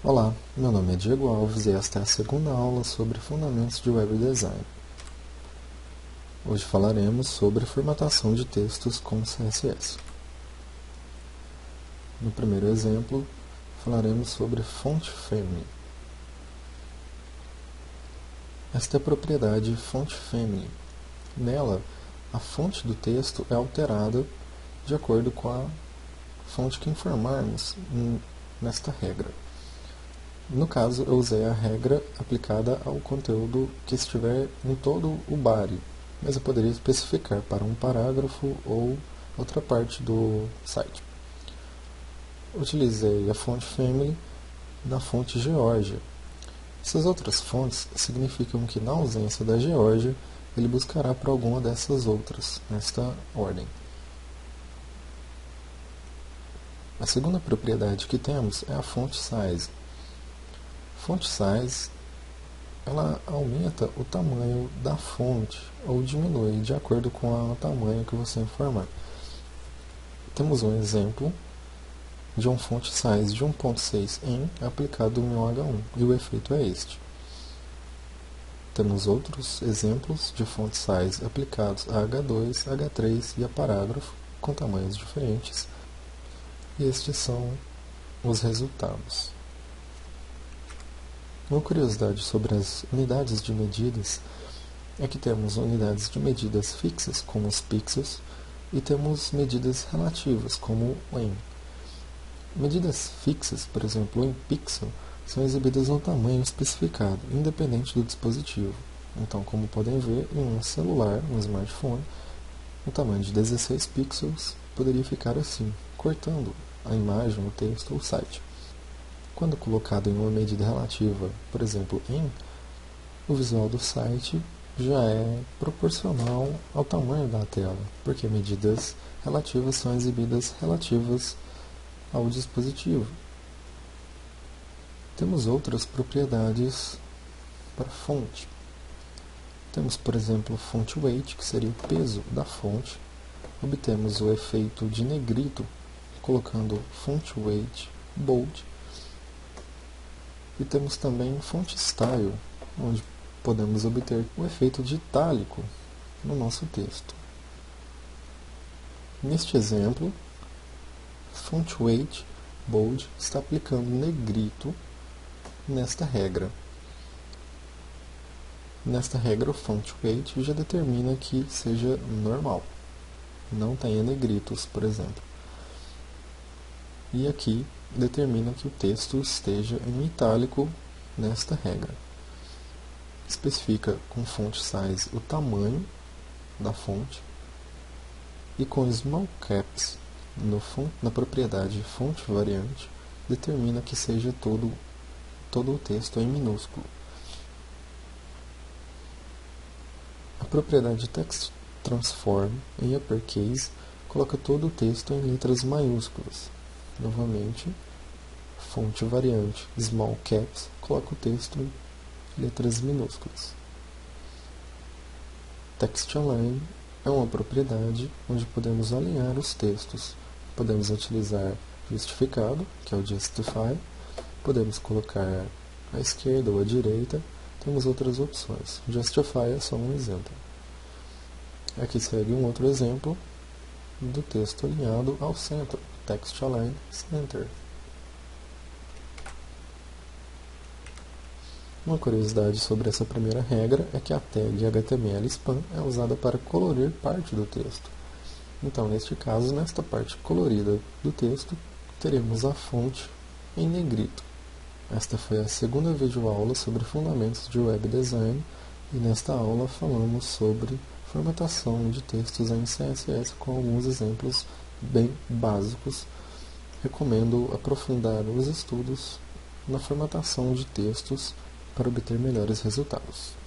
Olá, meu nome é Diego Alves e esta é a segunda aula sobre Fundamentos de Web Design. Hoje falaremos sobre formatação de textos com CSS. No primeiro exemplo, falaremos sobre Font Family. Esta é a propriedade Font Family. Nela, a fonte do texto é alterada de acordo com a fonte que informarmos nesta regra. No caso, eu usei a regra aplicada ao conteúdo que estiver em todo o body, mas eu poderia especificar para um parágrafo ou outra parte do site. Utilizei a fonte Family na fonte Georgia. Essas outras fontes significam que, na ausência da Georgia, ele buscará por alguma dessas outras, nesta ordem. A segunda propriedade que temos é a font size. Font size, ela aumenta o tamanho da fonte ou diminui de acordo com o tamanho que você informar. Temos um exemplo de um font size de 1.6 em aplicado em um H1 e o efeito é este. Temos outros exemplos de font size aplicados a H2, H3 e a parágrafo com tamanhos diferentes e estes são os resultados. Uma curiosidade sobre as unidades de medidas é que temos unidades de medidas fixas, como os pixels, e temos medidas relativas, como o em. Medidas fixas, por exemplo, em pixel, são exibidas no tamanho especificado, independente do dispositivo. Então, como podem ver, em um celular, um smartphone, o tamanho de 16 pixels poderia ficar assim, cortando a imagem, o texto ou o site. Quando colocado em uma medida relativa, por exemplo, em, o visual do site já é proporcional ao tamanho da tela, porque medidas relativas são exibidas relativas ao dispositivo. Temos outras propriedades para fonte. Temos, por exemplo, font weight, que seria o peso da fonte. Obtemos o efeito de negrito, colocando font weight bold. E temos também font style, onde podemos obter o efeito de itálico no nosso texto. Neste exemplo, font weight bold está aplicando negrito nesta regra. Nesta regra, o font weight já determina que seja normal, não tenha negritos, por exemplo. E aqui determina que o texto esteja em itálico nesta regra. Especifica com font size o tamanho da fonte e com small caps na propriedade font variante determina que seja todo o texto em minúsculo. A propriedade text transform em uppercase coloca todo o texto em letras maiúsculas. Novamente, fonte variante small caps coloca o texto em letras minúsculas. Text align é uma propriedade onde podemos alinhar os textos. Podemos utilizar justificado, que é o justify, podemos colocar à esquerda ou à direita, temos outras opções. Justify é só um exemplo. Aqui segue um outro exemplo do texto alinhado ao centro, text align center. Uma curiosidade sobre essa primeira regra é que a tag HTML spam é usada para colorir parte do texto. Então, neste caso, nesta parte colorida do texto, teremos a fonte em negrito. Esta foi a segunda videoaula sobre fundamentos de web design e nesta aula falamos sobre formatação de textos em CSS com alguns exemplos bem básicos. Recomendo aprofundar os estudos na formatação de textos para obter melhores resultados.